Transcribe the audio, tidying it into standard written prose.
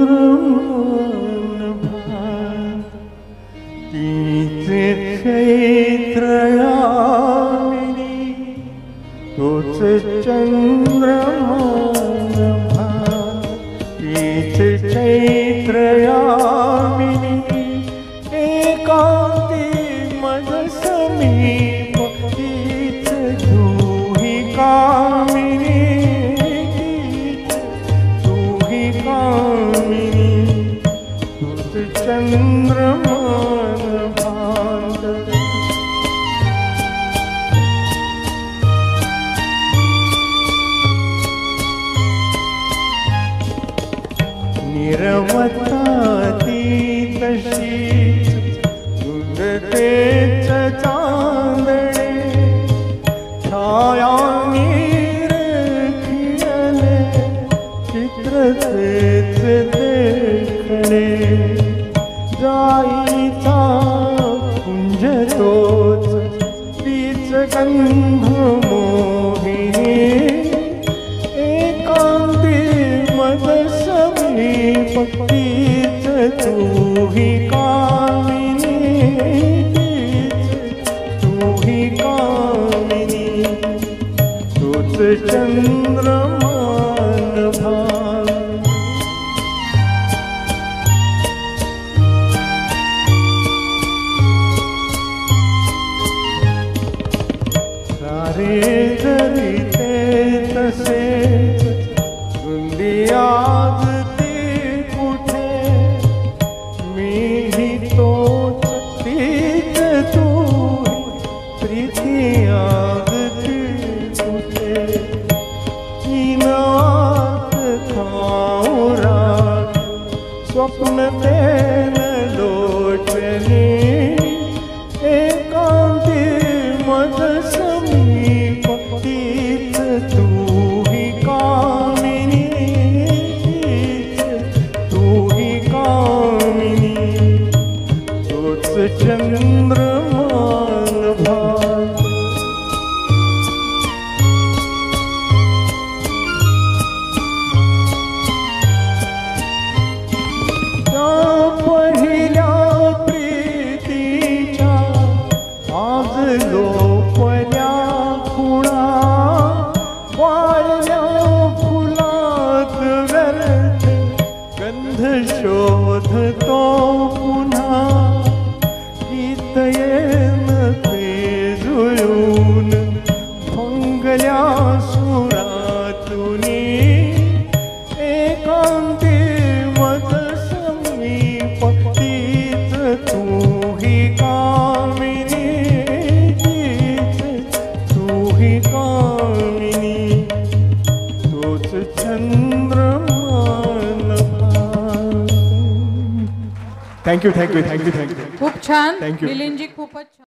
चंद्रमान भात तीच चैत्रयामिनी तोच चंद्रमान भात तीच चैत्रयामिनी एकांती मज समीप तीच तूही कामिनी तूही कामिनी तूच चंद्रमान भात निरवता ती तशीच गुंडतेच चांदणे छाया निरखियले चित्रतेच देखणे जाईचा कुंज तोच तीच गंध मोहिनी एकांती मज समीप तीच तूही कामिनी तूही कामिनी तूच चंद्रमान भात सारे जरी ते तसेच गुंदियाज ती कुठे मीही तोच तीच तूही प्रीतियाज ती कुठे हीनात खाऊ राग स्वप्न तेन लोचनी एकांती मज समीप तीच तूही कामिनी तूही कामिनी तोच चंद्रमान भात त्या पहिल्या प्रीतीच्या आज लोपल्या खुणा वाळल्या फुलात व्यर्थ गंध शोधतो पुन्हा गीत येन ते जुळून भंगल्या सुरातुनी एकांती मज समीप तीच तूही कामिनी तीच तूही कामिनी तोच चंद्रमान भात. थँक्यू थँक्यू थँक्यू थँक्यू खूप छान Thank you. मिलिंदजी, खूपच छान.